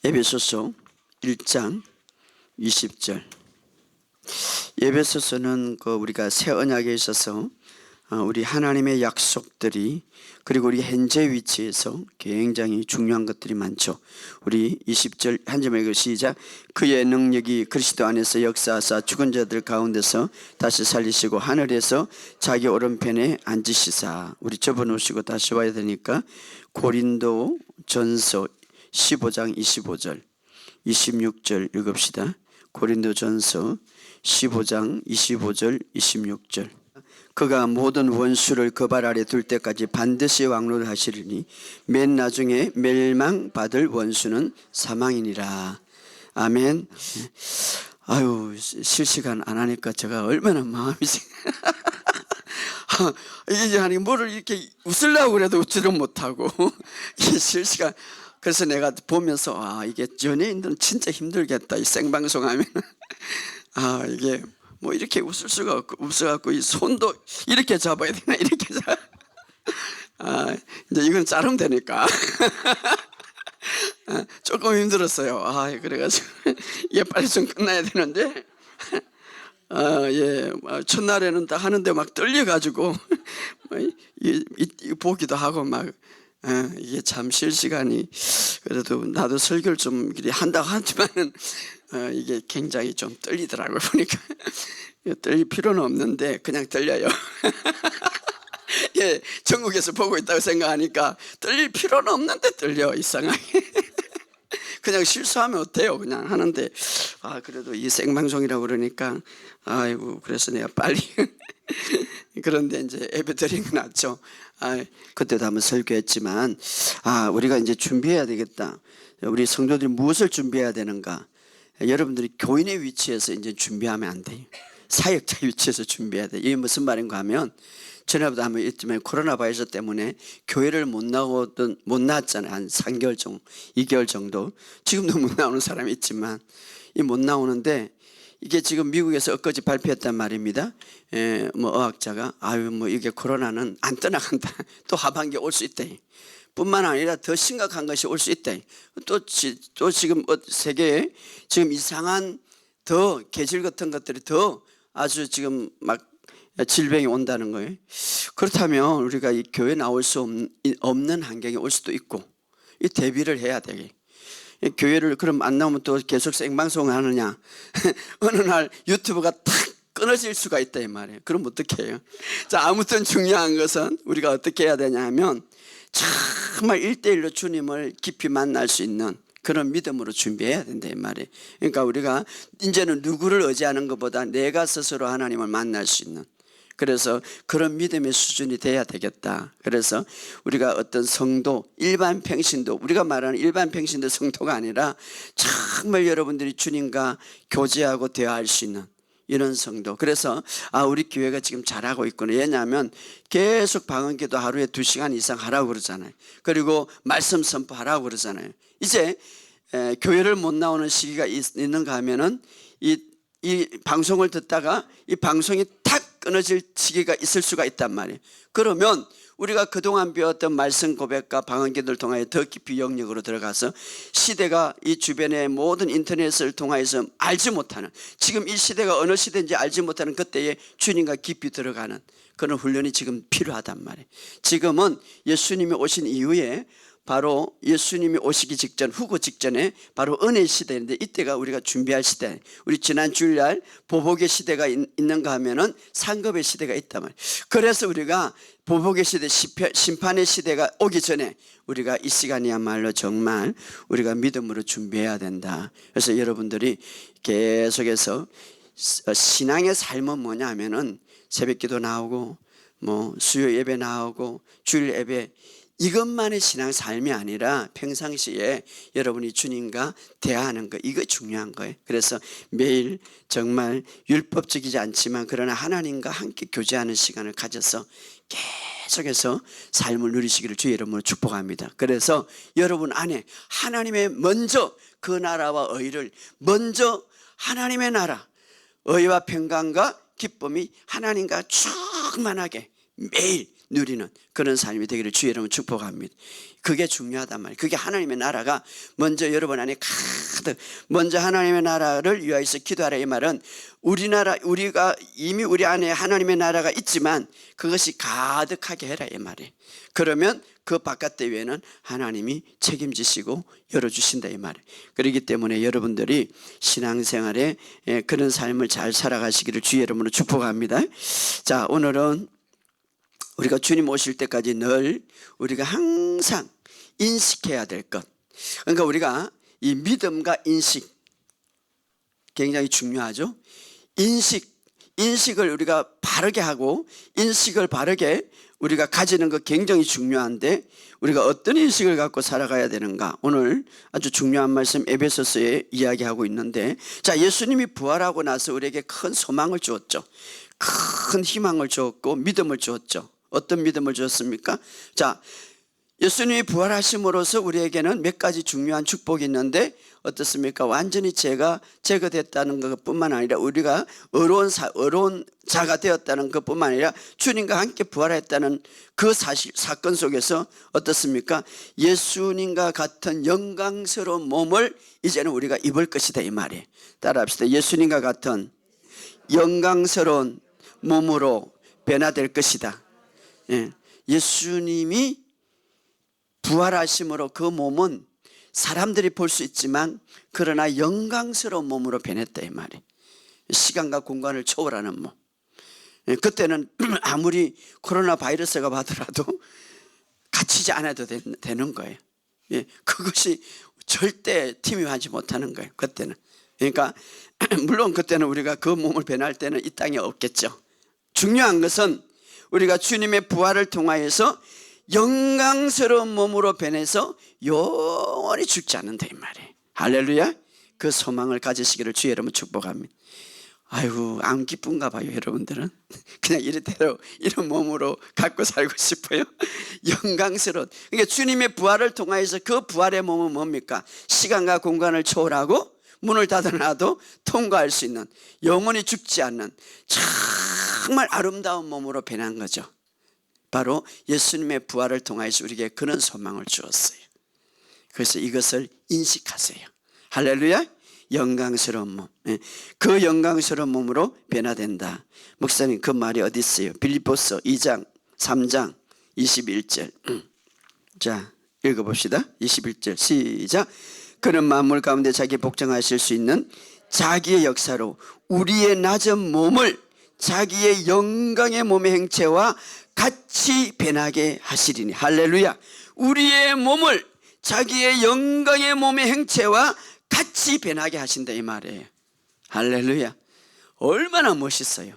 에베소서 1장 20절. 에베소서는 우리가 새 언약에 있어서 우리 하나님의 약속들이 그리고 우리 현재 위치에서 굉장히 중요한 것들이 많죠. 우리 20절 한 점에 읽어 시작. 그의 능력이 그리스도 안에서 역사하사 죽은 자들 가운데서 다시 살리시고 하늘에서 자기 오른편에 앉으시사. 우리 접어놓으시고 다시 와야 되니까 고린도 전서 15장 25절 26절 읽읍시다. 고린도 전서 15장 25절 26절. 그가 모든 원수를 그 발 아래 둘 때까지 반드시 왕노하시리니 맨 나중에 멸망받을 원수는 사망이니라. 아멘. 아유, 실시간 안 하니까 제가 얼마나 마음이 이게 아니 뭐를 이렇게 웃으려고 그래도 웃지를 못하고 이게 실시간. 그래서 내가 보면서 이게 연예인들은 진짜 힘들겠다 이 생방송하면. 이게 뭐 이렇게 웃을 수가 없고 웃어갖고 이 손도 이렇게 잡아야 되나 이렇게 잡아. 이제 이건 자르면 되니까. 조금 힘들었어요. 그래가지고 이게 빨리 좀 끝나야 되는데 첫날에는 다 하는데 막 떨려가지고 보기도 하고 막 이게 참 실시간이 그래도 나도 설교를 좀 한다고 하지만은 이게 굉장히 좀 떨리더라고요. 보니까 떨릴 필요는 없는데 그냥 떨려요. 전국에서 보고 있다고 생각하니까 떨릴 필요는 없는데 떨려 이상하게. 그냥 실수하면 어때요? 그냥 하는데 그래도 이 생방송이라고 그러니까 아이고 그래서 내가 빨리 그런데 이제 예배 드린 건 낫죠. 그때도 한번 설교했지만 우리가 이제 준비해야 되겠다. 우리 성도들이 무엇을 준비해야 되는가? 여러분들이 교인의 위치에서 이제 준비하면 안 돼요. 사역자 위치에서 준비해야 돼요. 이게 무슨 말인가 하면 전에도 한번 했지만 코로나 바이러스 때문에 교회를 못 나왔잖아요. 한 3개월 정도, 2개월 정도. 지금도 못 나오는 사람이 있지만 못 나오는데 이게 지금 미국에서 엊그제 발표했단 말입니다. 의학자가 이게 코로나는 안 떠나간다. 또 하반기에 올 수 있다. 뿐만 아니라 더 심각한 것이 올 수 있다. 또 지금 세계에 지금 이상한 더 계절 같은 것들이 더 아주 지금 막 질병이 온다는 거예요. 그렇다면 우리가 이 교회 나올 수 없는 환경이 올 수도 있고 이 대비를 해야 되게. 교회를 그럼 안 나오면 또 계속 생방송을 하느냐. 어느 날 유튜브가 탁 끊어질 수가 있다 이 말이에요. 그럼 어떻게 해요? 자, 아무튼 중요한 것은 우리가 어떻게 해야 되냐 하면 정말 1대1로 주님을 깊이 만날 수 있는 그런 믿음으로 준비해야 된다 이 말이에요. 그러니까 우리가 이제는 누구를 의지하는 것보다 내가 스스로 하나님을 만날 수 있는 그래서 그런 믿음의 수준이 돼야 되겠다. 그래서 우리가 어떤 성도, 일반 평신도, 우리가 말하는 일반 평신도 성도가 아니라 정말 여러분들이 주님과 교제하고 대화할 수 있는 이런 성도. 그래서 우리 교회가 지금 잘하고 있구나. 왜냐하면 계속 방언기도 하루에 2시간 이상 하라고 그러잖아요. 그리고 말씀 선포하라고 그러잖아요. 이제 교회를 못 나오는 시기가 있는가 하면은 이 방송을 듣다가 이 방송이 탁 끊어질 시기가 있을 수가 있단 말이에요. 그러면 우리가 그동안 배웠던 말씀 고백과 방언기도를 통하여 더 깊이 영역으로 들어가서 시대가 이 주변의 모든 인터넷을 통하여서 알지 못하는 지금 이 시대가 어느 시대인지 알지 못하는 그때에 주님과 깊이 들어가는 그런 훈련이 지금 필요하단 말이에요. 지금은 예수님이 오신 이후에 바로 예수님이 오시기 직전 후고 직전에 바로 은혜의 시대인데 이때가 우리가 준비할 시대. 우리 지난 주일날 보복의 시대가 있는가 하면은 상급의 시대가 있단 말이에요. 그래서 우리가 보복의 시대 심판의 시대가 오기 전에 우리가 이 시간이야말로 정말 우리가 믿음으로 준비해야 된다. 그래서 여러분들이 계속해서 신앙의 삶은 뭐냐 하면은 새벽기도 나오고 수요 예배 나오고 주일 예배 이것만의 신앙 삶이 아니라 평상시에 여러분이 주님과 대화하는 거 이거 중요한 거예요. 그래서 매일 정말 율법적이지 않지만 그러나 하나님과 함께 교제하는 시간을 가져서 계속해서 삶을 누리시기를 주의 이름으로 축복합니다. 그래서 여러분 안에 하나님의 먼저 그 나라와 의를 먼저 하나님의 나라 의와 평강과 기쁨이 하나님과 충만하게 매일 누리는 그런 삶이 되기를 주의 이름으로 축복합니다. 그게 중요하단 말이에요. 그게 하나님의 나라가 먼저 여러분 안에 가득, 먼저 하나님의 나라를 위하여서 기도하라. 이 말은 우리가 이미 우리 안에 하나님의 나라가 있지만 그것이 가득하게 해라 이 말이에요. 그러면 그 바깥 대회는 하나님이 책임지시고 열어주신다 이 말이에요. 그렇기 때문에 여러분들이 신앙생활에 그런 삶을 잘 살아가시기를 주의 이름으로 축복합니다. 자, 오늘은 우리가 주님 오실 때까지 늘 우리가 항상 인식해야 될 것, 그러니까 우리가 이 믿음과 인식 굉장히 중요하죠. 인식을 우리가 바르게 하고 인식을 바르게 우리가 가지는 것 굉장히 중요한데 우리가 어떤 인식을 갖고 살아가야 되는가, 오늘 아주 중요한 말씀 에베소서에 이야기하고 있는데, 자, 예수님이 부활하고 나서 우리에게 큰 소망을 주었죠. 큰 희망을 주었고 믿음을 주었죠. 어떤 믿음을 주었습니까? 자, 예수님이 부활하심으로써 우리에게는 몇 가지 중요한 축복이 있는데 어떻습니까? 완전히 죄가 제거됐다는 것뿐만 아니라 우리가 의로운 자가 되었다는 것뿐만 아니라 주님과 함께 부활했다는 그 사건 속에서 어떻습니까? 예수님과 같은 영광스러운 몸을 이제는 우리가 입을 것이다 이 말이에요. 따라합시다. 예수님과 같은 영광스러운 몸으로 변화될 것이다. 예수님이 부활하심으로 그 몸은 사람들이 볼 수 있지만 그러나 영광스러운 몸으로 변했다 이 말이에요. 시간과 공간을 초월하는 몸. 그때는 아무리 코로나 바이러스가 받더라도 갇히지 않아도 되는 거예요. 그것이 절대 팀임하지 못하는 거예요. 그때는. 그러니까 물론 그때는 우리가 그 몸을 변할 때는 이 땅에 없겠죠. 중요한 것은 우리가 주님의 부활을 통하여서 영광스러운 몸으로 변해서 영원히 죽지 않는다 이 말이에요. 할렐루야. 그 소망을 가지시기를 주의 이름으로 축복합니다. 아이고 안 기쁜가 봐요. 여러분들은 그냥 이래대로 이런 몸으로 갖고 살고 싶어요. 영광스러운, 그러니까 주님의 부활을 통하여서 그 부활의 몸은 뭡니까? 시간과 공간을 초월하고 문을 닫아놔도 통과할 수 있는, 영원히 죽지 않는 정말 아름다운 몸으로 변한 거죠. 바로 예수님의 부활을 통하여서 우리에게 그런 소망을 주었어요. 그래서 이것을 인식하세요. 할렐루야. 영광스러운 몸, 그 영광스러운 몸으로 변화된다. 목사님 그 말이 어디 있어요? 빌립보서 2장 3장 21절. 자, 읽어봅시다. 21절 시작. 그는 만물 가운데 자기 복종하실 수 있는 자기의 역사로 우리의 낮은 몸을 자기의 영광의 몸의 행체와 같이 변하게 하시리니. 할렐루야. 우리의 몸을 자기의 영광의 몸의 행체와 같이 변하게 하신다 이 말이에요. 할렐루야. 얼마나 멋있어요.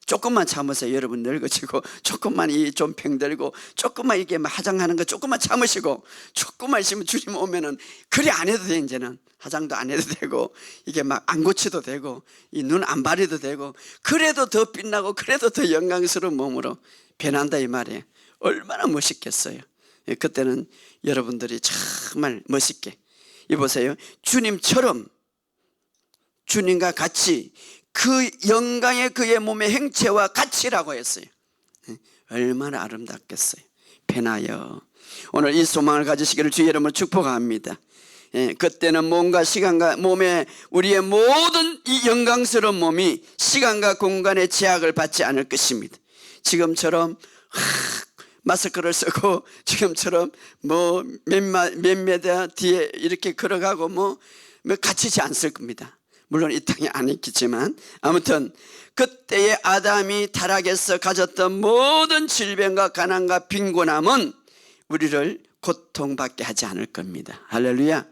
조금만 참으세요. 여러분 늙어지고 조금만 좀 병들고 조금만 이게 화장하는 거 조금만 참으시고 조금만 있으면 주님 오면은 그리 안 해도 돼. 이제는 화장도 안 해도 되고 이게 막 안 고쳐도 되고 이 눈 안 바래도 되고 그래도 더 빛나고 그래도 더 영광스러운 몸으로 변한다 이 말이에요. 얼마나 멋있겠어요. 그때는 여러분들이 정말 멋있게 이보세요. 주님처럼 주님과 같이 그 영광의 그의 몸의 행체와 같이라고 했어요. 얼마나 아름답겠어요. 변하여 오늘 이 소망을 가지시기를 주의 이름으로 축복합니다. 그때는 몸과 시간과 몸의 우리의 모든 이 영광스러운 몸이 시간과 공간의 제약을 받지 않을 것입니다. 지금처럼 마스크를 쓰고 지금처럼 뭐 몇 미터 뒤에 이렇게 걸어가고 뭐 갇히지 않을 겁니다. 물론 이 땅에 안 있겠지만 아무튼 그때의 아담이 타락에서 가졌던 모든 질병과 가난과 빈곤함은 우리를 고통받게 하지 않을 겁니다. 할렐루야.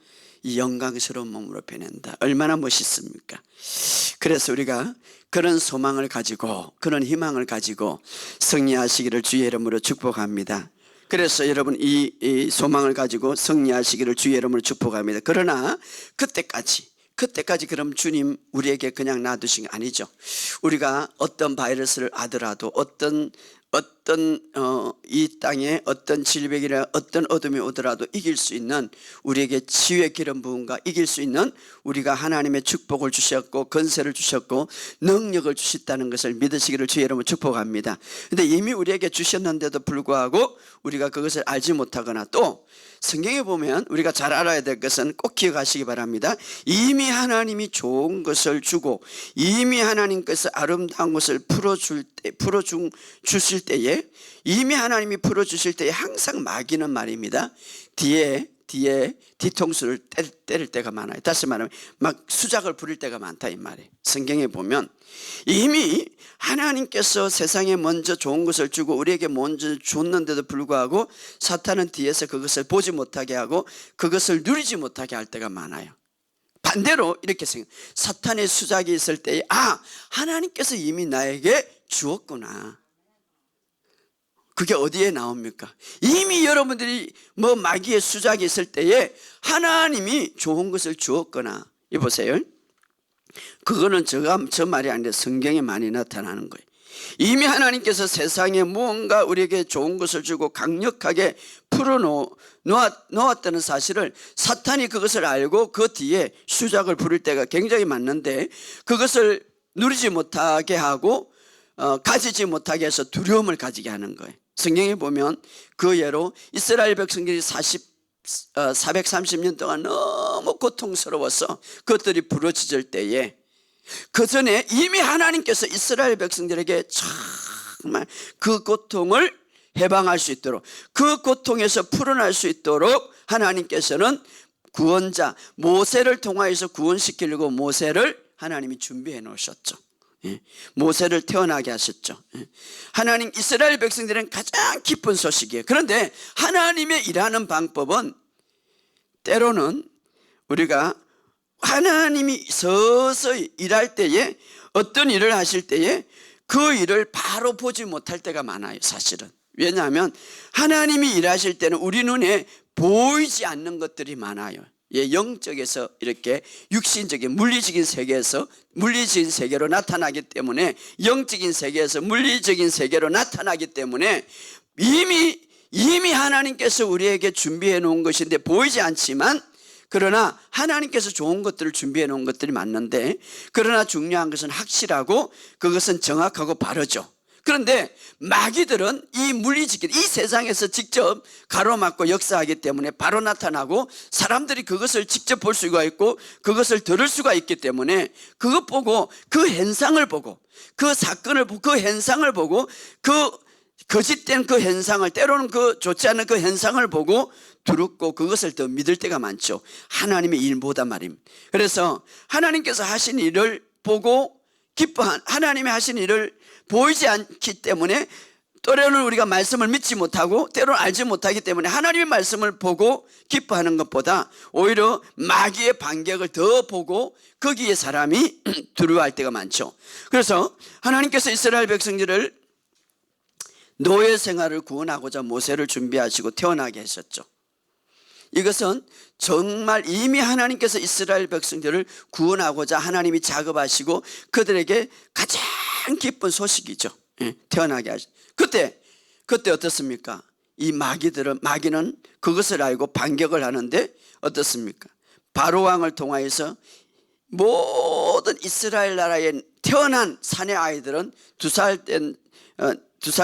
이 영광스러운 몸으로 변한다. 얼마나 멋있습니까? 그래서 우리가 그런 소망을 가지고 그런 희망을 가지고 승리하시기를 주의 이름으로 축복합니다. 그래서 여러분 이 소망을 가지고 승리하시기를 주의 이름으로 축복합니다. 그러나 그때까지 그럼 주님 우리에게 그냥 놔두신 게 아니죠. 우리가 어떤 바이러스를 하더라도 어떤 어떤 이 땅에 어떤 질병이나 어떤 어둠이 오더라도 이길 수 있는, 우리에게 치유의 기름 부음과 이길 수 있는, 우리가 하나님의 축복을 주셨고 권세를 주셨고 능력을 주셨다는 것을 믿으시기를 주의 이름으로 축복합니다. 그런데 이미 우리에게 주셨는데도 불구하고 우리가 그것을 알지 못하거나, 또 성경에 보면 우리가 잘 알아야 될 것은 꼭 기억하시기 바랍니다. 이미 하나님이 좋은 것을 주고 이미 하나님께서 아름다운 것을 주실 때에, 이미 하나님이 풀어주실 때에 항상 마귀는 말입니다, 뒤통수를 때릴 때가 많아요. 다시 말하면 막 수작을 부릴 때가 많다 이 말이에요. 성경에 보면 이미 하나님께서 세상에 먼저 좋은 것을 주고 우리에게 먼저 줬는데도 불구하고 사탄은 뒤에서 그것을 보지 못하게 하고 그것을 누리지 못하게 할 때가 많아요. 반대로 이렇게 생각해요. 사탄의 수작이 있을 때에 하나님께서 이미 나에게 주었구나. 그게 어디에 나옵니까? 이미 여러분들이 마귀의 수작이 있을 때에 하나님이 좋은 것을 주었거나, 이 보세요. 그거는 저 말이 아닌데 성경에 많이 나타나는 거예요. 이미 하나님께서 세상에 무언가 우리에게 좋은 것을 주고 강력하게 풀어놓았다는 사실을 사탄이 그것을 알고 그 뒤에 수작을 부릴 때가 굉장히 많은데, 그것을 누리지 못하게 하고 가지지 못하게 해서 두려움을 가지게 하는 거예요. 성경에 보면 그 예로 이스라엘 백성들이 430년 동안 너무 고통스러워서 그것들이 부러지질 때에, 그 전에 이미 하나님께서 이스라엘 백성들에게 정말 그 고통을 해방할 수 있도록, 그 고통에서 풀어날 수 있도록 하나님께서는 구원자 모세를 통하여서 구원시키려고 모세를 하나님이 준비해 놓으셨죠. 모세를 태어나게 하셨죠. 하나님, 이스라엘 백성들은 가장 기쁜 소식이에요. 그런데 하나님의 일하는 방법은 때로는 우리가 하나님이 서서히 일할 때에, 어떤 일을 하실 때에 그 일을 바로 보지 못할 때가 많아요, 사실은. 왜냐하면 하나님이 일하실 때는 우리 눈에 보이지 않는 것들이 많아요. 영적에서 이렇게 육신적인 물리적인 세계에서 물리적인 세계로 나타나기 때문에, 영적인 세계에서 물리적인 세계로 나타나기 때문에 이미 하나님께서 우리에게 준비해 놓은 것인데 보이지 않지만, 그러나 하나님께서 좋은 것들을 준비해 놓은 것들이 맞는데, 그러나 중요한 것은 확실하고 그것은 정확하고 바르죠. 그런데 마귀들은 이 물리적인 이 세상에서 직접 가로막고 역사하기 때문에 바로 나타나고 사람들이 그것을 직접 볼 수가 있고 그것을 들을 수가 있기 때문에, 그것 보고 그 현상을 보고 그 사건을 보고 그 현상을 보고 그 거짓된 그 현상을, 때로는 그 좋지 않은 그 현상을 보고 두렵고 그것을 더 믿을 때가 많죠. 하나님의 일보다 말입니다. 그래서 하나님께서 하신 일을 보고 하나님이 하신 일을 보이지 않기 때문에 때로는 우리가 말씀을 믿지 못하고 때로는 알지 못하기 때문에 하나님의 말씀을 보고 기뻐하는 것보다 오히려 마귀의 반격을 더 보고 거기에 사람이 두려워할 때가 많죠. 그래서 하나님께서 이스라엘 백성들을 노예 생활을 구원하고자 모세를 준비하시고 태어나게 하셨죠. 이것은 정말 이미 하나님께서 이스라엘 백성들을 구원하고자 하나님이 작업하시고 그들에게 가장 기쁜 소식이죠. 태어나게 하셨죠. 그때 어떻습니까? 이 마귀는 그것을 알고 반격을 하는데 어떻습니까? 바로왕을 통하여서 모든 이스라엘 나라에 태어난 사내 아이들은 두 살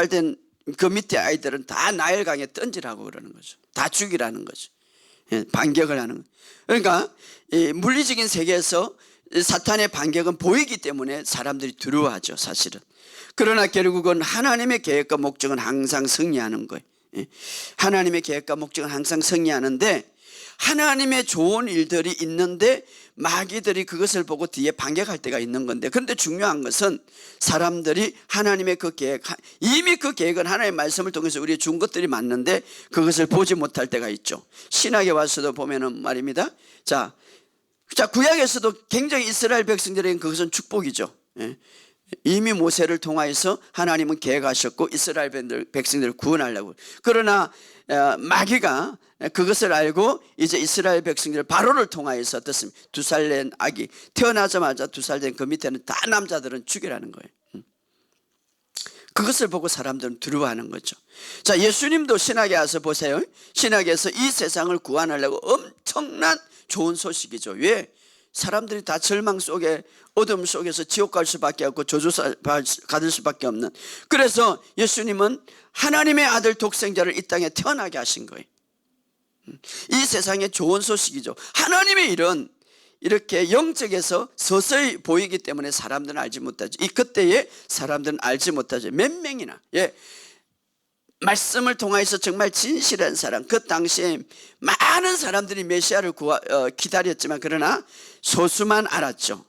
된 그 밑에 아이들은 다 나일강에 던지라고 그러는 거죠. 다 죽이라는 거죠. 반격을 하는 거예요. 그러니까 이 물리적인 세계에서 사탄의 반격은 보이기 때문에 사람들이 두려워하죠, 사실은. 그러나 결국은 하나님의 계획과 목적은 항상 승리하는 거예요. 하나님의 계획과 목적은 항상 승리하는데, 하나님의 좋은 일들이 있는데 마귀들이 그것을 보고 뒤에 반격할 때가 있는 건데, 그런데 중요한 것은 사람들이 하나님의 그 계획, 이미 그 계획은 하나님의 말씀을 통해서 우리의 준 것들이 맞는데 그것을 보지 못할 때가 있죠. 신학에 와서도 보면은 말입니다. 자, 구약에서도 굉장히 이스라엘 백성들에게는 그것은 축복이죠. 이미 모세를 통하여서 하나님은 계획하셨고 이스라엘 백성들을 구원하려고. 그러나 마귀가 그것을 알고 이제 이스라엘 백성들 바로를 통하여서 어떻습니까? 2살 된 아기, 태어나자마자 2살 된 그 밑에는 다 남자들은 죽이라는 거예요. 그것을 보고 사람들은 두려워하는 거죠. 자, 예수님도 신학에 와서 보세요. 신학에서 이 세상을 구원하려고 엄청난 좋은 소식이죠. 왜? 사람들이 다 절망 속에, 어둠 속에서 지옥 갈 수밖에 없고 저주 받을 수밖에 없는, 그래서 예수님은 하나님의 아들 독생자를 이 땅에 태어나게 하신 거예요. 이 세상에 좋은 소식이죠. 하나님의 일은 이렇게 영적에서 서서히 보이기 때문에 사람들은 알지 못하죠. 이 그때에 사람들은 알지 못하죠. 몇 명이나, 예, 말씀을 통해서 정말 진실한 사람, 그 당시에 많은 사람들이 메시아를 기다렸지만 그러나 소수만 알았죠.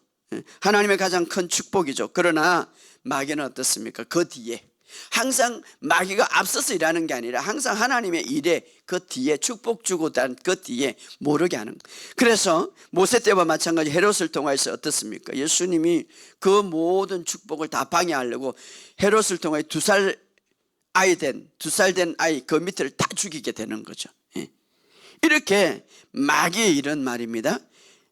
하나님의 가장 큰 축복이죠. 그러나 마귀는 어떻습니까? 그 뒤에 항상 마귀가 앞서서 일하는 게 아니라 항상 하나님의 일에 그 뒤에 축복 주고 단 그 뒤에 모르게 하는 거예요. 그래서 모세 때와 마찬가지 헤롯을 통해서 어떻습니까? 예수님이 그 모든 축복을 다 방해하려고 헤롯을 통해 두 살 된 아이 그 밑을 다 죽이게 되는 거죠. 이렇게 마귀의 일은 말입니다,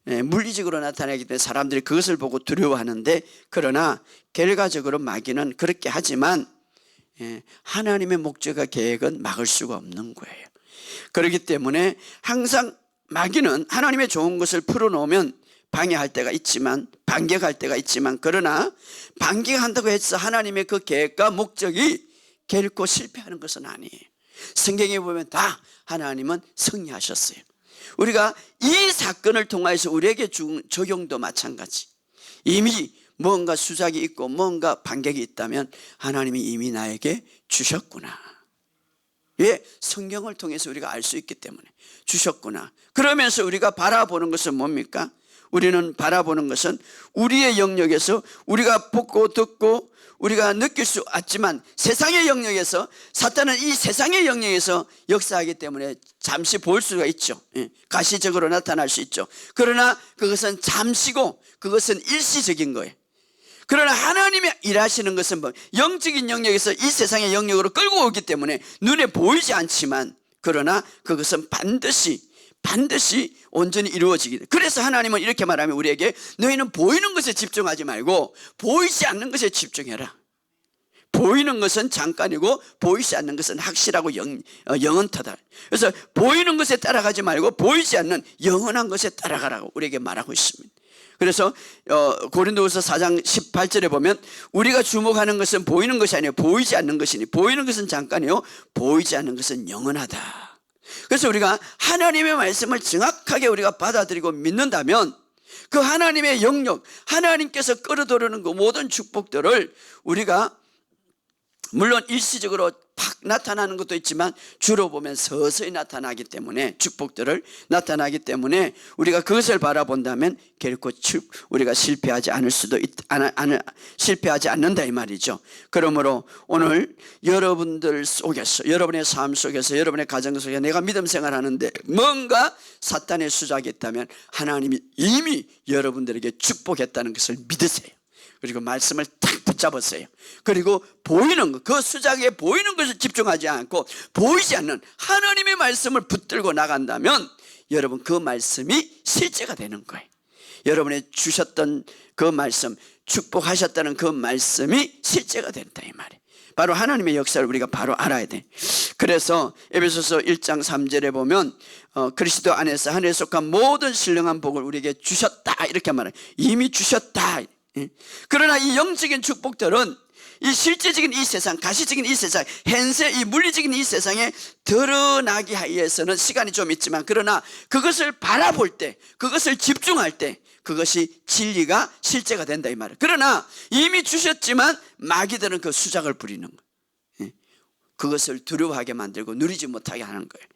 물리적으로 나타나기 때문에 사람들이 그것을 보고 두려워하는데, 그러나 결과적으로 마귀는 그렇게 하지만 하나님의 목적과 계획은 막을 수가 없는 거예요. 그렇기 때문에 항상 마귀는 하나님의 좋은 것을 풀어놓으면 방해할 때가 있지만, 반격할 때가 있지만, 그러나 반격한다고 해서 하나님의 그 계획과 목적이 결코 실패하는 것은 아니에요. 성경에 보면 다 하나님은 승리하셨어요. 우리가 이 사건을 통해서 우리에게 준 적용도 마찬가지. 이미 뭔가 수작이 있고 뭔가 반격이 있다면 하나님이 이미 나에게 주셨구나. 왜? 성경을 통해서 우리가 알 수 있기 때문에 주셨구나. 그러면서 우리가 바라보는 것은 뭡니까? 우리는 바라보는 것은 우리의 영역에서 우리가 보고 듣고 우리가 느낄 수 없지만 세상의 영역에서, 사탄은 이 세상의 영역에서 역사하기 때문에 잠시 볼 수가 있죠. 가시적으로 나타날 수 있죠. 그러나 그것은 잠시고 그것은 일시적인 거예요. 그러나 하나님이 일하시는 것은 뭐 영적인 영역에서 이 세상의 영역으로 끌고 오기 때문에 눈에 보이지 않지만, 그러나 그것은 반드시 온전히 이루어지기. 그래서 하나님은 이렇게 말하면 우리에게 너희는 보이는 것에 집중하지 말고 보이지 않는 것에 집중해라. 보이는 것은 잠깐이고 보이지 않는 것은 확실하고 영원하다. 그래서 보이는 것에 따라가지 말고 보이지 않는 영원한 것에 따라가라고 우리에게 말하고 있습니다. 그래서 고린도후서 4장 18절에 보면 우리가 주목하는 것은 보이는 것이 아니에요, 보이지 않는 것이니 보이는 것은 잠깐이요 보이지 않는 것은 영원하다. 그래서 우리가 하나님의 말씀을 정확하게 우리가 받아들이고 믿는다면 그 하나님의 영역, 하나님께서 끌어들이는 그 모든 축복들을 우리가 물론 일시적으로 팍 나타나는 것도 있지만 주로 보면 서서히 나타나기 때문에, 축복들을 나타나기 때문에 우리가 그것을 바라본다면 결코 우리가 실패하지 않는다 이 말이죠. 그러므로 오늘 여러분들 속에서, 여러분의 삶 속에서, 여러분의 가정 속에 내가 믿음 생활하는데 뭔가 사탄의 수작이 있다면 하나님이 이미 여러분들에게 축복했다는 것을 믿으세요. 그리고 말씀을 탁 붙잡으세요. 그리고 보이는 것, 그 수작에 보이는 것을 집중하지 않고 보이지 않는 하나님의 말씀을 붙들고 나간다면 여러분 그 말씀이 실제가 되는 거예요. 여러분의 주셨던 그 말씀, 축복하셨다는 그 말씀이 실제가 된다 이 말이에요. 바로 하나님의 역사를 우리가 바로 알아야 돼. 그래서 에베소서 1장 3절에 보면 그리스도 안에서 하늘에 속한 모든 신령한 복을 우리에게 주셨다 이렇게 말해요. 이미 주셨다. 그러나 이 영적인 축복들은 이 실제적인 이 세상, 가시적인 이 세상, 현세 이 물리적인 이 세상에 드러나기 위해서는 시간이 좀 있지만, 그러나 그것을 바라볼 때, 그것을 집중할 때 그것이 진리가 실제가 된다 이 말이에요. 그러나 이미 주셨지만 마귀들은 그 수작을 부리는 거예요. 그것을 두려워하게 만들고 누리지 못하게 하는 거예요.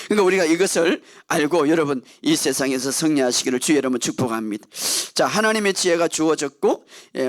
그러니까 우리가 이것을 알고 여러분 이 세상에서 승리하시기를 주 여러분 축복합니다. 자, 하나님의 지혜가 주어졌고,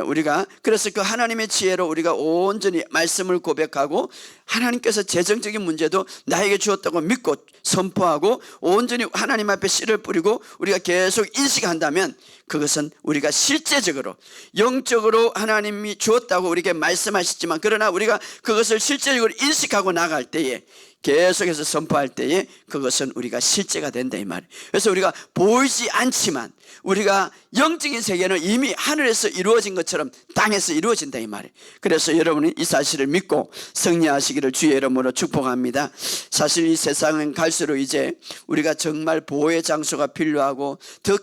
우리가 그래서 그 하나님의 지혜로 우리가 온전히 말씀을 고백하고 하나님께서 재정적인 문제도 나에게 주었다고 믿고 선포하고 온전히 하나님 앞에 씨를 뿌리고 우리가 계속 인식한다면 그것은 우리가 실제적으로 영적으로 하나님이 주었다고 우리에게 말씀하셨지만, 그러나 우리가 그것을 실제적으로 인식하고 나갈 때에 계속해서 선포할 때에 그것은 우리가 실제가 된다 이 말이에요. 그래서 우리가 보이지 않지만 우리가 영적인 세계는 이미 하늘에서 이루어진 것처럼 땅에서 이루어진다 이 말이에요. 그래서 여러분이 이 사실을 믿고 승리하시기를 주의 이름으로 축복합니다. 사실 이 세상은 갈수록 이제 우리가 정말 보호의 장소가 필요하고 더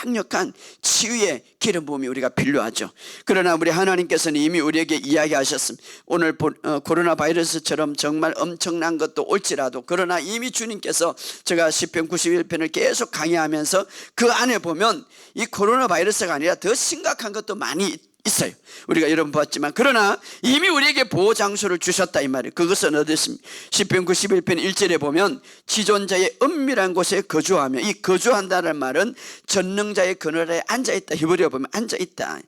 강력한 치유의 기름 부음이 우리가 필요하죠. 그러나 우리 하나님께서는 이미 우리에게 이야기하셨습니다. 오늘 코로나 바이러스처럼 정말 엄청난 것도 올지라도 그러나 이미 주님께서 제가 시편 91편을 계속 강의하면서 그 안에 보면 이 코로나 바이러스가 아니라 더 심각한 것도 많이 있어요. 우리가 여러분 봤지만 그러나 이미 우리에게 보호 장소를 주셨다 이 말이에요. 그것은 어디 있습니까? 시편 91편 1절에 보면 지존자의 은밀한 곳에 거주하며, 이 거주한다는 말은 전능자의 그늘에 앉아있다. 히브리어 보면 앉아있다.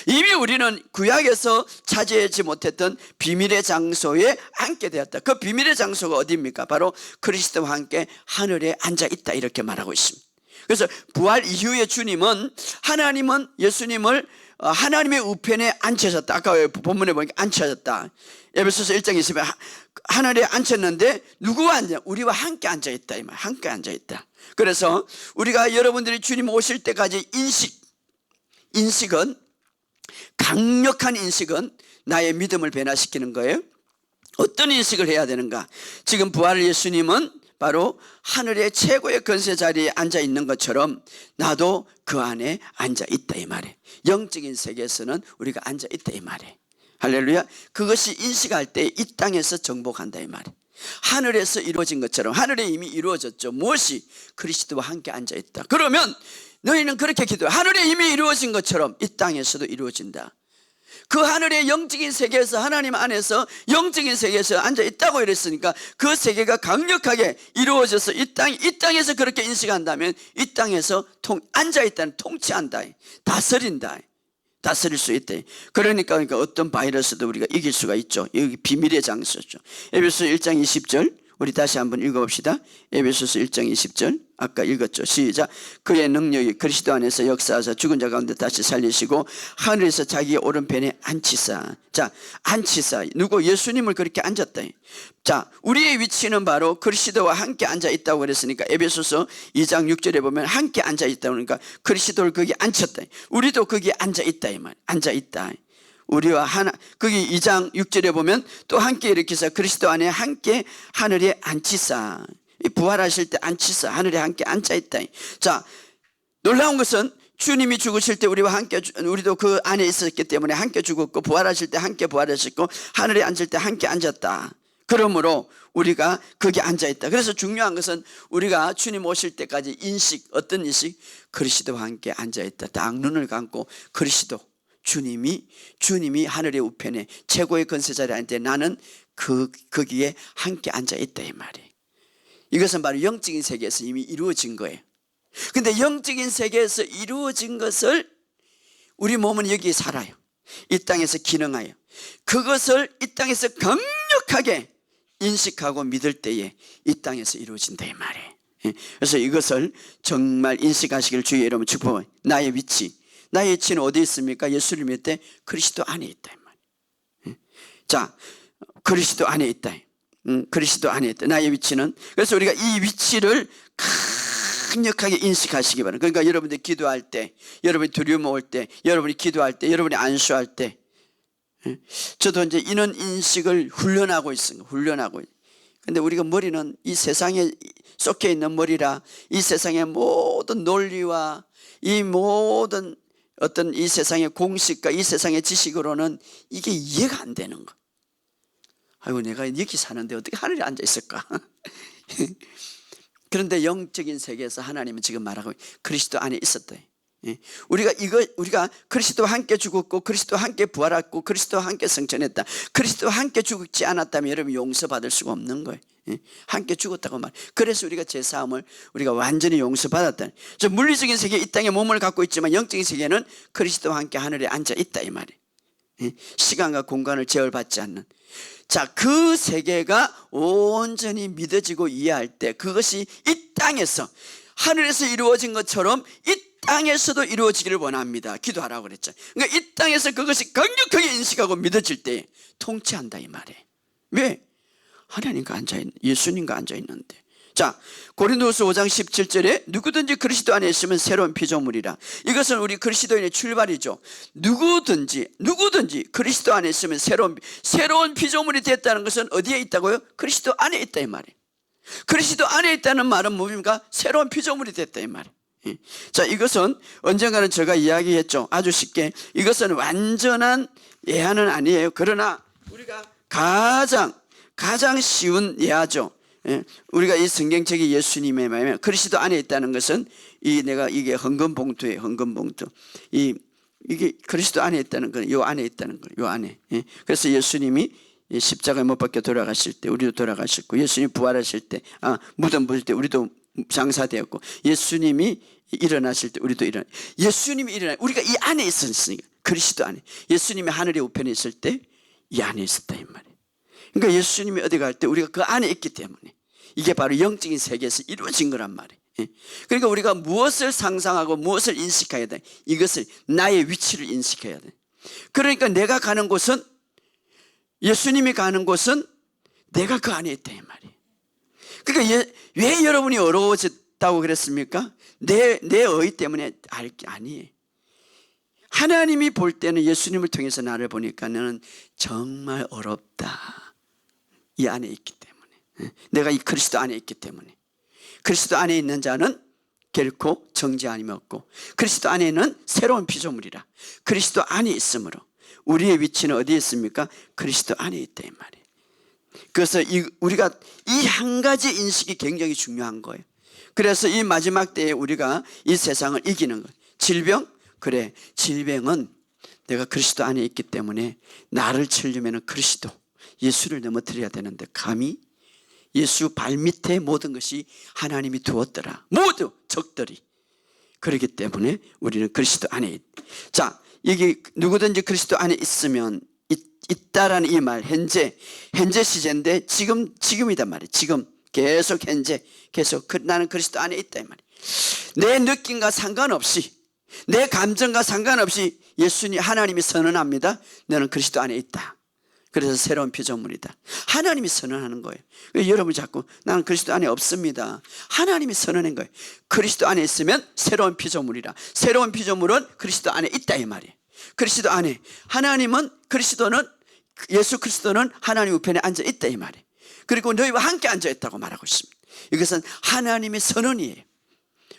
이미 우리는 구약에서 차지하지 못했던 비밀의 장소에 앉게 되었다. 그 비밀의 장소가 어디입니까? 바로 그리스도와 함께 하늘에 앉아있다 이렇게 말하고 있습니다. 그래서 부활 이후에 주님은, 하나님은 예수님을 하나님의 우편에 앉혀졌다. 아까 본문에 보니까 앉혀졌다. 에베소서 1장 20에 하늘에 앉혔는데 누구와 앉아? 우리와 함께 앉아있다 이 말. 함께 앉아있다. 그래서 우리가 여러분들이 주님 오실 때까지 인식은, 강력한 인식은 나의 믿음을 변화시키는 거예요. 어떤 인식을 해야 되는가? 지금 부활 예수님은 바로 하늘의 최고의 권세 자리에 앉아 있는 것처럼 나도 그 안에 앉아 있다 이 말이에요. 영적인 세계에서는 우리가 앉아 있다 이 말이에요. 할렐루야. 그것이 인식할 때 이 땅에서 정복한다 이 말이에요. 하늘에서 이루어진 것처럼 하늘에 이미 이루어졌죠. 무엇이? 그리스도와 함께 앉아 있다. 그러면 너희는 그렇게 기도해. 하늘에 이미 이루어진 것처럼 이 땅에서도 이루어진다. 그 하늘의 영적인 세계에서, 하나님 안에서 영적인 세계에서 앉아 있다고 이랬으니까 그 세계가 강력하게 이루어져서 이 땅에서 그렇게 인식한다면 이 땅에서 앉아 있다는, 통치한다, 다스린다, 다스릴 수 있다. 그러니까 어떤 바이러스도 우리가 이길 수가 있죠. 여기 비밀의 장소죠. 에베소서 1장 20절 우리 다시 한번 읽어봅시다. 에베소서 1장 20절 아까 읽었죠. 시작. 그의 능력이 그리스도 안에서 역사하사 죽은 자 가운데 다시 살리시고 하늘에서 자기의 오른편에 앉히사. 자, 앉히사. 누구? 예수님을 그렇게 앉았다. 자, 우리의 위치는 바로 그리스도와 함께 앉아 있다고 그랬으니까 에베소서 2장 6절에 보면 함께 앉아 있다고 그러니까 그리스도를 거기 앉혔다. 우리도 거기에 앉아 있다 이 말. 앉아 있다. 우리와 하나, 거기 2장 6절에 보면 또 함께 일으키사 그리스도 안에 함께 하늘에 앉히사. 부활하실 때 앉히사. 하늘에 함께 앉아있다. 자, 놀라운 것은 주님이 죽으실 때 우리와 함께, 우리도 그 안에 있었기 때문에 함께 죽었고, 부활하실 때 함께 부활하셨고, 하늘에 앉을 때 함께 앉았다. 그러므로 우리가 거기 앉아있다. 그래서 중요한 것은 우리가 주님 오실 때까지 인식, 어떤 인식? 그리스도와 함께 앉아있다. 딱 눈을 감고 그리스도, 주님이 하늘의 우편에 최고의 권세 자리에 앉을 때 나는 거기에 함께 앉아있다 이 말이에요. 이것은 바로 영적인 세계에서 이미 이루어진 거예요. 근데 영적인 세계에서 이루어진 것을 우리 몸은 여기에 살아요. 이 땅에서 기능하여 그것을 이 땅에서 강력하게 인식하고 믿을 때에 이 땅에서 이루어진다 이 말이에요. 그래서 이것을 정말 인식하시길 주의 이름으로 축복합니다. 나의 위치, 나의 위치는 어디 있습니까? 예수를 믿을 때 그리스도 안에 있다 이 말이에요. 자, 그리스도 안에 있다. 그리스도 안에 있다. 나의 위치는. 그래서 우리가 이 위치를 강력하게 인식하시기 바랍니다. 그러니까 여러분들 기도할 때, 여러분이 두려움 올 때, 여러분이 기도할 때, 여러분이 안수할 때, 저도 이제 이런 인식을 훈련하고 있습니다. 훈련하고. 근데 우리가 머리는 이 세상에 쏟겨 있는 머리라 이 세상의 모든 논리와 이 모든 어떤 이 세상의 공식과 이 세상의 지식으로는 이게 이해가 안 되는 거. 아이고, 내가 여기 사는데 어떻게 하늘에 앉아 있을까? 그런데 영적인 세계에서 하나님은 지금 말하고 그리스도 안에 있었다. 우리가 그리스도와 함께 죽었고 그리스도와 함께 부활했고 그리스도와 함께 승천했다. 그리스도와 함께 죽지 않았다면 여러분 용서받을 수가 없는 거예요. 함께 죽었다고 말. 그래서 우리가 제사함을 우리가 완전히 용서받았다. 저 물리적인 세계 이 땅에 몸을 갖고 있지만 영적인 세계는 그리스도와 함께 하늘에 앉아 있다 이 말이에요. 시간과 공간을 제어받지 않는. 자, 그 세계가 온전히 믿어지고 이해할 때 그것이 이 땅에서 하늘에서 이루어진 것처럼 이 땅에서도 이루어지기를 원합니다. 기도하라고 그랬죠. 그러니까 이 땅에서 그것이 강력하게 인식하고 믿어질 때 통치한다 이 말이에요. 왜? 하나님과 앉아있는, 예수님과 앉아있는데. 자, 고린도후서 5장 17절에 누구든지 그리스도 안에 있으면 새로운 피조물이라. 이것은 우리 그리스도인의 출발이죠. 누구든지 그리스도 안에 있으면 새로운 피조물이 됐다는 것은 어디에 있다고요? 그리스도 안에 있다 이 말이에요. 그리스도 안에 있다는 말은 뭡니까? 새로운 피조물이 됐다 이 말이에요. 자, 이것은 언젠가는 제가 이야기했죠. 아주 쉽게. 이것은 완전한 예화는 아니에요. 그러나 우리가 가장 쉬운 예화죠. 우리가 이 성경책이 예수님의 마음에 그리스도 안에 있다는 것은 이게 헌금봉투예요. 헌금봉투. 이게 그리스도 안에 있다는 건 요 안에 있다는 거예요. 요 안에. 그래서 예수님이 십자가에 못 박혀 돌아가실 때 우리도 돌아가셨고, 예수님이 부활하실 때, 무덤 보실 때 우리도 장사되었고, 예수님이 일어나실 때 우리도 예수님이 우리가 이 안에 있었으니까, 그리스도 안에. 예수님이 하늘의 우편에 있을 때 이 안에 있었다 이 말이에요. 그러니까 예수님이 어디 갈 때 우리가 그 안에 있기 때문에 이게 바로 영적인 세계에서 이루어진 거란 말이에요. 그러니까 우리가 무엇을 상상하고 무엇을 인식해야 돼? 이것을, 나의 위치를 인식해야 돼. 그러니까 내가 가는 곳은, 예수님이 가는 곳은 내가 그 안에 있다 이 말이에요. 그러니까 왜 여러분이 어려워졌다고 그랬습니까? 내 의 때문에 알 게 아니에요. 하나님이 볼 때는, 예수님을 통해서 나를 보니까 너는 정말 어렵다. 이 안에 있기 때문에, 내가 이 그리스도 안에 있기 때문에. 그리스도 안에 있는 자는 결코 정죄함이 없고, 그리스도 안에 있는 새로운 피조물이라. 그리스도 안에 있으므로 우리의 위치는 어디에 있습니까? 그리스도 안에 있다 이 말이에요. 그래서 우리가 이 한 가지 인식이 굉장히 중요한 거예요. 그래서 이 마지막 때에 우리가 이 세상을 이기는 거예요. 질병? 그래, 질병은 내가 그리스도 안에 있기 때문에 나를 치려면 그리스도, 예수를 넘어뜨려야 되는데, 감히 예수 발밑에 모든 것이 하나님이 두었더라. 모두 적들이. 그렇기 때문에 우리는 그리스도 안에 있다. 자, 이게 누구든지 그리스도 안에 있으면 있다라는 이 말, 현재 시제인데 지금이단 말이에요. 지금 계속 현재 계속 나는 그리스도 안에 있다 이 말이에요. 내 느낌과 상관없이, 내 감정과 상관없이 하나님이 선언합니다. 너는 그리스도 안에 있다. 그래서 새로운 피조물이다. 하나님이 선언하는 거예요. 여러분이 자꾸 나는 그리스도 안에 없습니다. 하나님이 선언한 거예요. 그리스도 안에 있으면 새로운 피조물이라. 새로운 피조물은 그리스도 안에 있다 이 말이에요. 그리스도 안에, 예수 그리스도는 하나님 우편에 앉아 있다 이 말이에요. 그리고 너희와 함께 앉아 있다고 말하고 있습니다. 이것은 하나님의 선언이에요.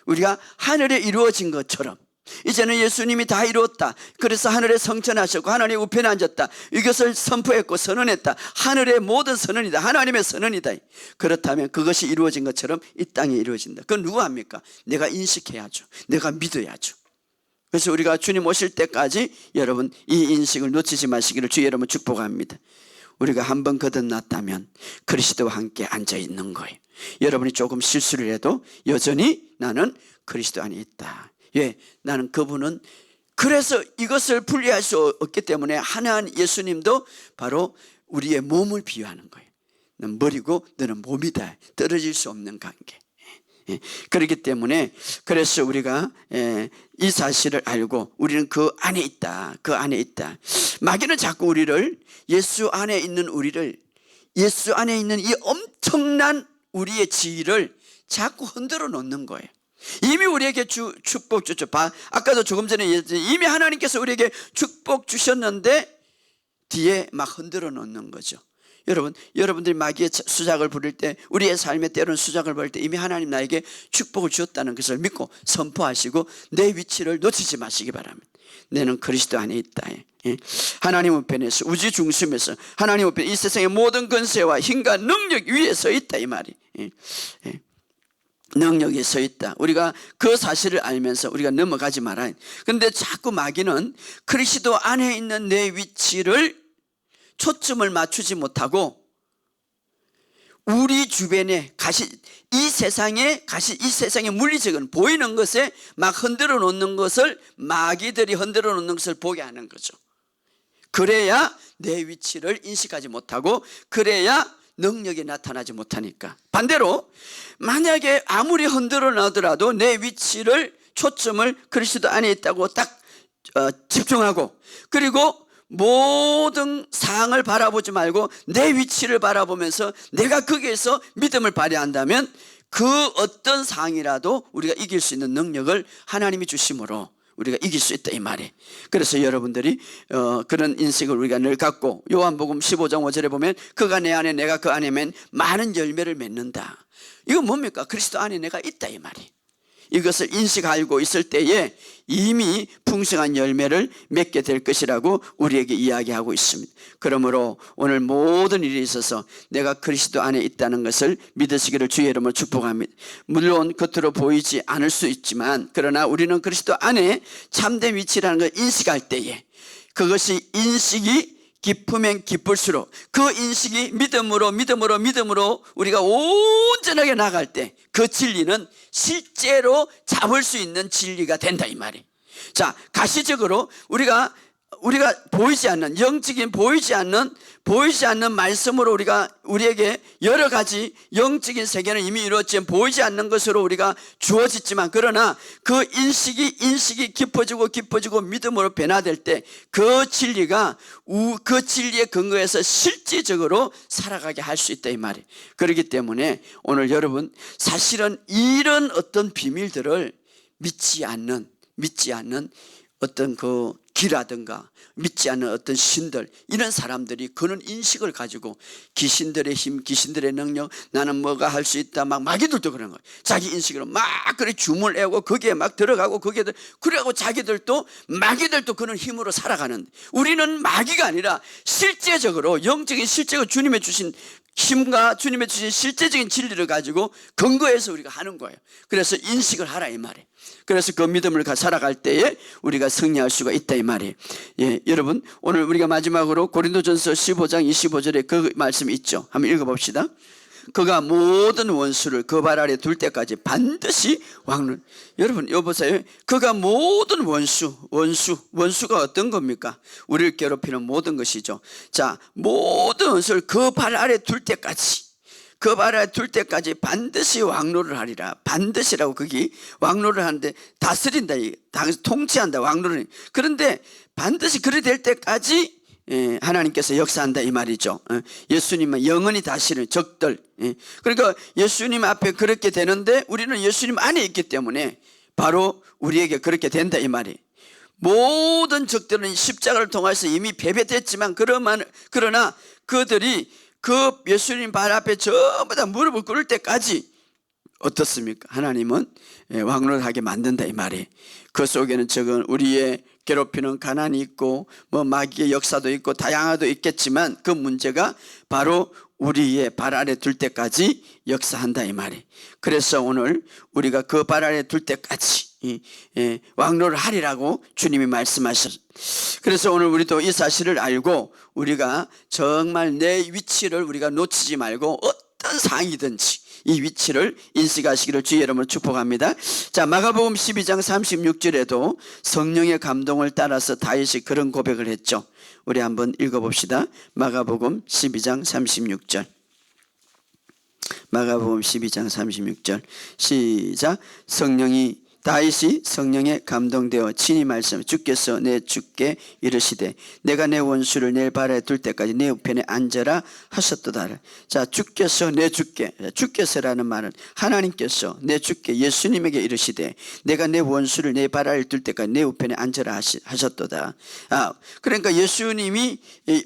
우리가 하늘에 이루어진 것처럼 이제는 예수님이 다 이루었다. 그래서 하늘에 성천하셨고 하나님 우편에 앉았다. 이것을 선포했고 선언했다. 하늘의 모든 선언이다. 하나님의 선언이다. 그렇다면 그것이 이루어진 것처럼 이 땅에 이루어진다. 그건 누가 합니까? 내가 인식해야죠. 내가 믿어야죠. 그래서 우리가 주님 오실 때까지 여러분 이 인식을 놓치지 마시기를 주 여러분 축복합니다. 우리가 한번 거듭났다면 그리스도와 함께 앉아있는 거예요. 여러분이 조금 실수를 해도 여전히 나는 그리스도 안에 있다. 예, 나는 그분은, 그래서 이것을 분리할 수 없기 때문에 하나님 예수님도 바로 우리의 몸을 비유하는 거예요. 너는 머리고 너는 몸이다. 떨어질 수 없는 관계. 그렇기 때문에 그래서 우리가 이 사실을 알고 우리는 그 안에 있다. 그 안에 있다. 마귀는 자꾸 우리를, 예수 안에 있는 우리를, 예수 안에 있는 이 엄청난 우리의 지위를 자꾸 흔들어 놓는 거예요. 이미 우리에게 축복 주죠. 아까도 조금 전에 이미 하나님께서 우리에게 축복 주셨는데 뒤에 막 흔들어 놓는 거죠. 여러분들이 마귀의 수작을 부릴 때, 우리의 삶에 때로는 수작을 부릴 때 이미 하나님 나에게 축복을 주었다는 것을 믿고 선포하시고 내 위치를 놓치지 마시기 바랍니다. 너는 그리스도 안에 있다. 하나님 우편에서, 우주 중심에서 하나님 우편, 이 세상의 모든 권세와 힘과 능력 위에 서 있다 이 말이. 능력이 서 있다. 우리가 그 사실을 알면서 우리가 넘어가지 말아요. 그런데 자꾸 마귀는 그리스도 안에 있는 내 위치를 초점을 맞추지 못하고 우리 주변에 이 세상의 물리적인 보이는 것에 막 흔들어 놓는 것을, 마귀들이 흔들어 놓는 것을 보게 하는 거죠. 그래야 내 위치를 인식하지 못하고, 그래야 능력이 나타나지 못하니까. 반대로 만약에 아무리 흔들어 놔더라도 내 위치를, 초점을 그리스도 안에 있다고 딱 집중하고, 그리고 모든 상황을 바라보지 말고 내 위치를 바라보면서 내가 거기에서 믿음을 발휘한다면 그 어떤 상황이라도 우리가 이길 수 있는 능력을 하나님이 주심으로 우리가 이길 수 있다 이 말이에요. 그래서 여러분들이 그런 인식을 우리가 늘 갖고 요한복음 15장 5절에 보면 그가 내 안에 내가 그 안에면 많은 열매를 맺는다. 이건 뭡니까? 그리스도 안에 내가 있다 이 말이에요. 이것을 인식하고 있을 때에 이미 풍성한 열매를 맺게 될 것이라고 우리에게 이야기하고 있습니다. 그러므로 오늘 모든 일에 있어서 내가 그리스도 안에 있다는 것을 믿으시기를 주의 이름으로 축복합니다. 물론 겉으로 보이지 않을 수 있지만 그러나 우리는 그리스도 안에 참된 위치라는 걸 인식할 때에 그것이 인식이 깊으면 깊을수록 그 인식이 믿음으로 우리가 온전하게 나갈 때 그 진리는 실제로 잡을 수 있는 진리가 된다 이 말이에요. 자, 가시적으로 우리가 보이지 않는 영적인 보이지 않는 말씀으로 우리에게 여러 가지 영적인 세계는 이미 이루어진 보이지 않는 것으로 우리가 주어졌지만 그러나 그 인식이 깊어지고 믿음으로 변화될 때 그 진리가 그 진리에 근거해서 실질적으로 살아가게 할 수 있다 이 말이에요. 그렇기 때문에 오늘 여러분 사실은 이런 어떤 비밀들을 믿지 않는 어떤 그 기라든가 믿지 않는 어떤 신들 이런 사람들이 그런 인식을 가지고 귀신들의 힘, 귀신들의 능력 나는 뭐가 할 수 있다 막 마귀들도 그런 거예요. 자기 인식으로 막 그래 주문을 해오고 거기에 막 들어가고 그래고 자기들도 마귀들도 그런 힘으로 살아가는데 우리는 마귀가 아니라 실제적으로 영적인 실제로 주님의 주신 힘과 주님의 주신 실제적인 진리를 가지고 근거해서 우리가 하는 거예요. 그래서 인식을 하라 이 말이에요. 그래서 그 믿음을 살아갈 때에 우리가 승리할 수가 있다 이 말이에요. 예, 여러분 오늘 우리가 마지막으로 고린도전서 15장 25절에 그 말씀이 있죠. 한번 읽어봅시다. 그가 모든 원수를 그 발 아래 둘 때까지 반드시 왕론. 여러분 이거 보세요. 그가 모든 원수가 어떤 겁니까? 우리를 괴롭히는 모든 것이죠. 자, 모든 원수를 그 발 아래 둘 때까지 반드시 왕노를 하리라. 반드시라고 거기 왕노를 하는데 다스린다, 통치한다 왕노를. 그런데 반드시 그리 될 때까지 하나님께서 역사한다 이 말이죠. 예수님은 영원히 다스리는 적들. 그러니까 예수님 앞에 그렇게 되는데 우리는 예수님 안에 있기 때문에 바로 우리에게 그렇게 된다 이 말이에요. 모든 적들은 십자가를 통해서 이미 패배됐지만 그러나 그들이 그 예수님 발 앞에 전부 다 무릎을 꿇을 때까지 어떻습니까? 하나님은 왕노를 하게 만든다 이 말이에요. 그 속에는 적은 우리의 괴롭히는 가난이 있고 뭐 마귀의 역사도 있고 다양하도 있겠지만 그 문제가 바로 우리의 발 아래 둘 때까지 역사한다 이 말이에요. 그래서 오늘 우리가 그 발 아래 둘 때까지 왕노를 하리라고 주님이 말씀하셨어요. 그래서 오늘 우리도 이 사실을 알고 우리가 정말 내 위치를 우리가 놓치지 말고 어떤 상황이든지 이 위치를 인식하시기를 주의 이름으로 축복합니다. 자, 마가복음 12장 36절에도 성령의 감동을 따라서 다윗이 그런 고백을 했죠. 우리 한번 읽어봅시다. 마가복음 12장 36절. 마가복음 12장 36절 시작. 다윗이 성령에 감동되어 친히 말씀 주께서 내 주께 이르시되 내가 내 원수를 내 발에 둘 때까지 내 우편에 앉아라 하셨도다. 자, 주께서라는 말은 하나님께서 내 주께 예수님에게 이르시되 내가 내 원수를 내 발 아래 둘 때까지 내 우편에 앉아라 하셨도다. 그러니까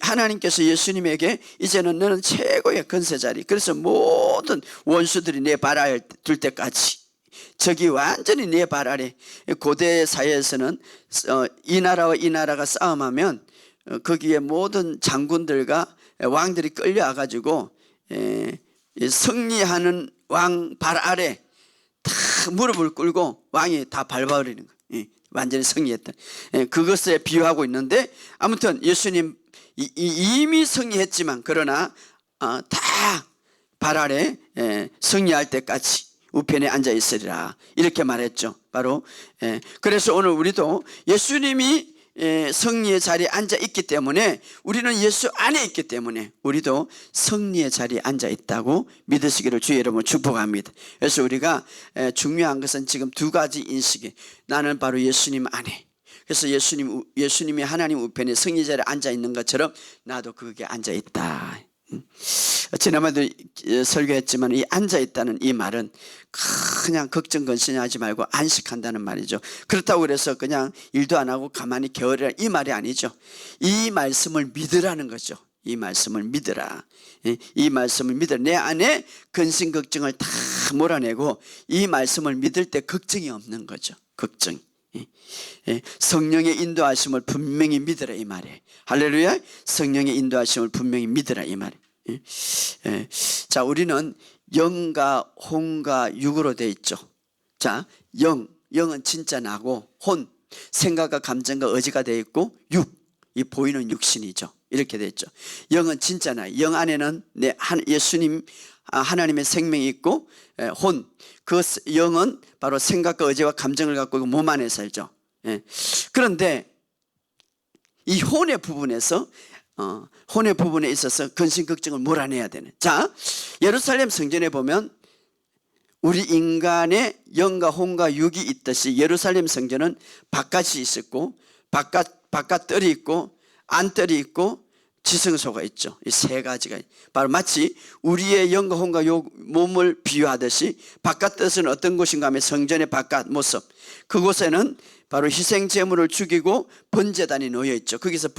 하나님께서 예수님에게 이제는 너는 최고의 권세자리, 그래서 모든 원수들이 내 발 아래 둘 때까지 적이 완전히 내 발 아래. 고대 사회에서는 이 나라와 이 나라가 싸움하면 거기에 모든 장군들과 왕들이 끌려와가지고 승리하는 왕 발 아래 다 무릎을 꿇고 왕이 다 밟아버리는 거예요. 완전히 승리했다. 그것에 비유하고 있는데 아무튼 예수님 이미 승리했지만 그러나 다 발 아래 승리할 때까지 우편에 앉아 있으리라 이렇게 말했죠. 바로 그래서 오늘 우리도 예수님이 승리의 자리에 앉아 있기 때문에 우리는 예수 안에 있기 때문에 우리도 승리의 자리에 앉아 있다고 믿으시기를 주의 이름으로 축복합니다. 그래서 우리가 중요한 것은 지금 두 가지 인식이 나는 바로 예수님 안에, 그래서 예수님이 하나님 우편에 승리자리에 앉아 있는 것처럼 나도 거기에 앉아 있다. 지난번에도 설교했지만 이 앉아 있다는 이 말은 그냥 걱정 근심하지 말고 안식한다는 말이죠. 그렇다고 그래서 그냥 일도 안 하고 가만히 게으르라 이 말이 아니죠. 이 말씀을 믿으라는 거죠. 이 말씀을 믿으라. 이 말씀을 믿으라. 내 안에 근심 걱정을 다 몰아내고 이 말씀을 믿을 때 걱정이 없는 거죠. 걱정. 성령의 인도하심을 분명히 믿으라 이 말이에요. 할렐루야. 성령의 인도하심을 분명히 믿으라 이 말이에요. 자, 우리는 영과 혼과 육으로 되어 있죠. 자, 영은 진짜 나고, 혼 생각과 감정과 의지가 되어 있고, 이 보이는 육신이죠. 이렇게 되어 있죠. 영은 진짜 나. 영 안에는 예수님 하나님의 생명이 있고, 혼 그 영은 바로 생각과 의지와 감정을 갖고 몸 안에 살죠. 그런데 이 혼의 부분에 있어서 근심 걱정을 몰아내야 되는. 자, 예루살렘 성전에 보면 우리 인간의 영과 혼과 육이 있듯이 예루살렘 성전은 바깥이 있었고 바깥뜰이 있고 안뜰이 있고 지성소가 있죠. 이 세 가지가 바로 마치 우리의 영과 혼과 육 몸을 비유하듯이 바깥뜻은 어떤 곳인가 하면 성전의 바깥 모습, 그곳에는 바로 희생 제물을 죽이고 번제단이 놓여 있죠. 거기서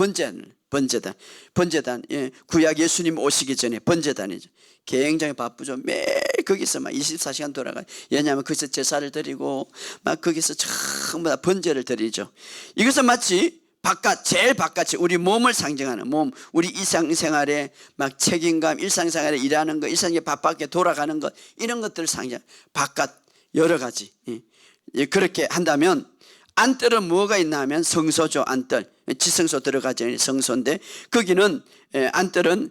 번제단, 구약 예수님 오시기 전에 번제단이죠. 굉장히 바쁘죠. 매일 거기서 막 24시간 돌아가요. 왜냐하면 거기서 제사를 드리고 막 거기서 전부 다 번제를 드리죠. 이것은 마치 제일 바깥이 우리 몸을 상징하는 몸, 우리 일상생활에 막 책임감, 일상생활에 일하는 것, 일상에 바쁘게 돌아가는 것, 이런 것들을 상징하는 바깥 여러 가지. 그렇게 한다면 안뜰은 뭐가 있나 하면 성소죠. 안뜰, 지성소 들어가지 않은 성소인데 거기는 안뜰은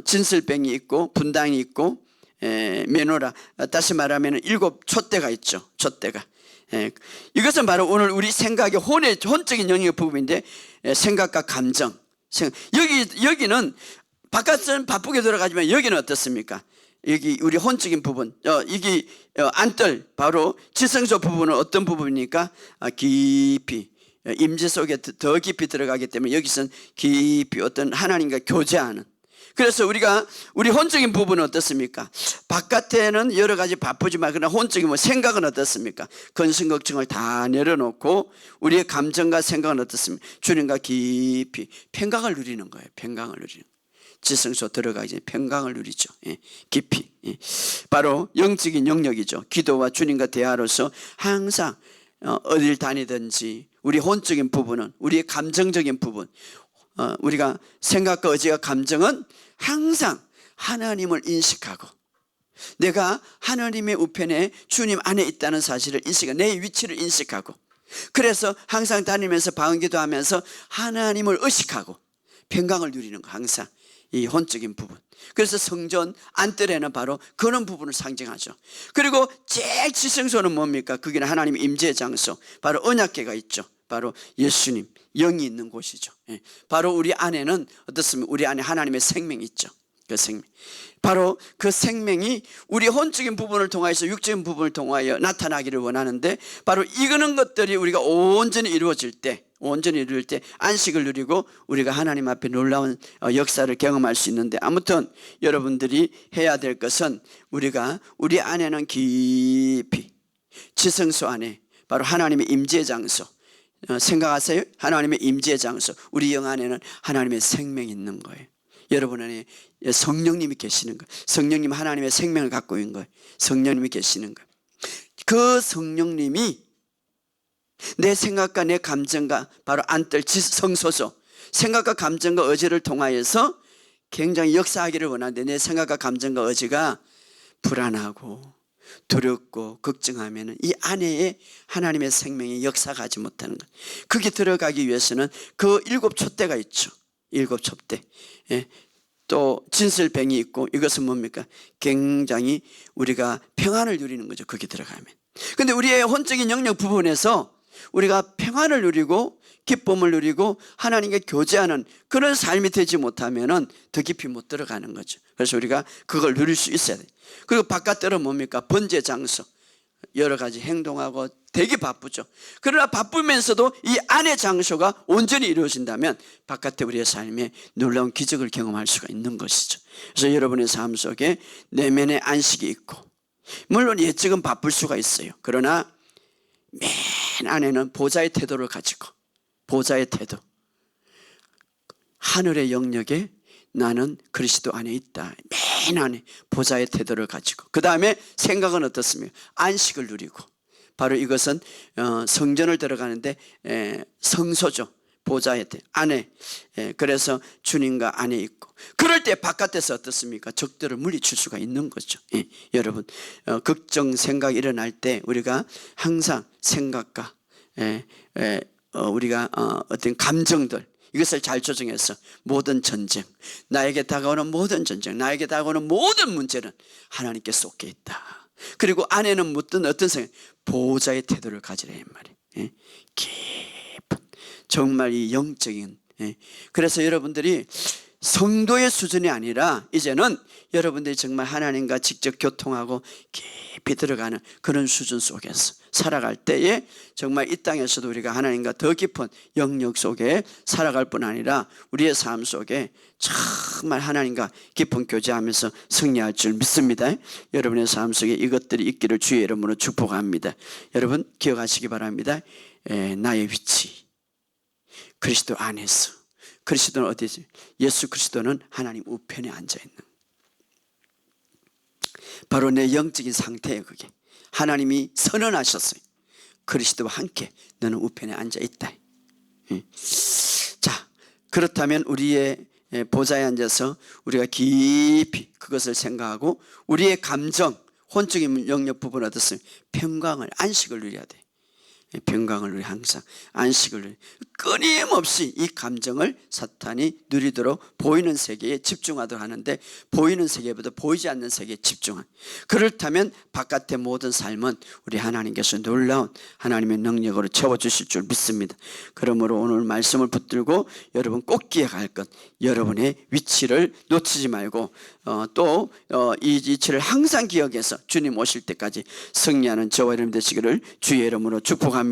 진설병이 있고 분당이 있고 메노라, 다시 말하면 7 촛대가 있죠. 촛대가. 이것은 바로 오늘 우리 생각의 혼적인 영역의 부분인데, 생각과 감정. 여기는 바깥은 바쁘게 돌아가지만 여기는 어떻습니까? 여기 우리 혼적인 부분, 여기 안뜰 바로 지성소 부분은 어떤 부분입니까? 깊이 임재 속에 더 깊이 들어가기 때문에 여기서는 깊이 어떤 하나님과 교제하는. 그래서 우리 혼적인 부분은 어떻습니까? 바깥에는 여러 가지 바쁘지만 그러나 혼적인 생각은 어떻습니까? 근심 걱정을 다 내려놓고 우리의 감정과 생각은 어떻습니까? 주님과 깊이 평강을 누리는 거예요. 평강을 누리는. 지성소 들어가기 전에 평강을 누리죠. 깊이. 바로 영적인 영역이죠. 기도와 주님과 대화로서 항상 어딜 다니든지 우리 혼적인 부분은, 우리의 감정적인 부분, 우리가 생각과 의지와 감정은 항상 하나님을 인식하고 내가 하나님의 우편에 주님 안에 있다는 사실을 인식하고 내 위치를 인식하고, 그래서 항상 다니면서 방언기도 하면서 하나님을 의식하고 평강을 누리는 거, 항상 이 혼적인 부분. 그래서 성전 안뜰에는 바로 그런 부분을 상징하죠. 그리고 제일 지성소는 뭡니까? 거기는 하나님의 임재의 장소, 바로 언약궤가 있죠. 바로 예수님 영이 있는 곳이죠. 바로 우리 안에는 어떻습니까? 우리 안에 하나님의 생명이 있죠. 그 생명, 바로 그 생명이 우리 혼적인 부분을 통하여서 육적인 부분을 통하여 나타나기를 원하는데, 바로 이거는 것들이 우리가 온전히 이루어질 때 안식을 누리고 우리가 하나님 앞에 놀라운 역사를 경험할 수 있는데, 아무튼 여러분들이 해야 될 것은 우리 안에는 깊이 지성소 안에 바로 하나님의 임재 장소, 생각하세요. 하나님의 임재 장소, 우리 영 안에는 하나님의 생명이 있는 거예요. 여러분 안에 성령님이 계시는 거예요. 성령님 하나님의 생명을 갖고 있는 거예요. 성령님이 계시는 거예요. 그 성령님이 내 생각과 내 감정과 바로 안뜰 성소소, 생각과 감정과 의지를 통하여서 굉장히 역사하기를 원하는데, 내 생각과 감정과 의지가 불안하고 두렵고 걱정하면 이 안에 하나님의 생명이 역사하지 못하는 것. 거기 들어가기 위해서는 그 7 촛대가 있죠. 7 촛대. 또 진설병이 있고, 이것은 뭡니까? 굉장히 우리가 평안을 누리는 거죠. 거기 들어가면. 근데 우리의 혼적인 영역 부분에서 우리가 평안을 누리고 기쁨을 누리고 하나님과 교제하는 그런 삶이 되지 못하면 더 깊이 못 들어가는 거죠. 그래서 우리가 그걸 누릴 수 있어야 돼요. 그리고 바깥으로 뭡니까? 번제 장소. 여러 가지 행동하고 되게 바쁘죠. 그러나 바쁘면서도 이 안의 장소가 온전히 이루어진다면 바깥에 우리의 삶에 놀라운 기적을 경험할 수가 있는 것이죠. 그래서 여러분의 삶 속에 내면의 안식이 있고, 물론 예측은 바쁠 수가 있어요. 그러나 맨 안에는 보좌의 태도를 가지고, 보좌의 태도, 하늘의 영역에 나는 그리스도 안에 있다, 맨 안에 보좌의 태도를 가지고, 그 다음에 생각은 어떻습니까? 안식을 누리고, 바로 이것은 성전을 들어가는데 성소죠. 보좌의 안에, 그래서 주님과 안에 있고, 그럴 때 바깥에서 어떻습니까? 적들을 물리칠 수가 있는 거죠. 여러분, 걱정 생각이 일어날 때 우리가 항상 생각과 우리가 어떤 감정들, 이것을 잘 조정해서 모든 전쟁, 나에게 다가오는 모든 전쟁, 나에게 다가오는 모든 문제는 하나님께 쏟게 있다. 그리고 안에는 묻든 어떤 생각, 보호자의 태도를 가지라 이 말이에요. 깊은, 정말 이 영적인. 그래서 여러분들이 성도의 수준이 아니라 이제는 여러분들이 정말 하나님과 직접 교통하고 깊이 들어가는 그런 수준 속에서 살아갈 때에 정말 이 땅에서도 우리가 하나님과 더 깊은 영역 속에 살아갈 뿐 아니라 우리의 삶 속에 정말 하나님과 깊은 교제하면서 승리할 줄 믿습니다. 여러분의 삶 속에 이것들이 있기를 주의 이름으로 축복합니다. 여러분 기억하시기 바랍니다. 나의 위치, 그리스도 안에서. 그리스도는 어디서? 예수 그리스도는 하나님 우편에 앉아있는, 바로 내 영적인 상태예요. 그게 하나님이 선언하셨어요. 그리스도와 함께 너는 우편에 앉아있다. 자, 그렇다면 우리의 보좌에 앉아서 우리가 깊이 그것을 생각하고 우리의 감정, 혼적인 영역 부분 어떻습니까? 평강을, 안식을 누려야 돼. 평강을 누리, 항상 안식을 누리, 끊임없이 이 감정을 사탄이 누리도록 보이는 세계에 집중하도록 하는데, 보이는 세계보다 보이지 않는 세계에 집중한, 그렇다면 바깥의 모든 삶은 우리 하나님께서 놀라운 하나님의 능력으로 채워주실 줄 믿습니다. 그러므로 오늘 말씀을 붙들고 여러분 꼭 기억할 것, 여러분의 위치를 놓치지 말고 또 이 위치를 항상 기억해서 주님 오실 때까지 승리하는 저와 여러분 되시기를 주의 이름으로 축복합니다.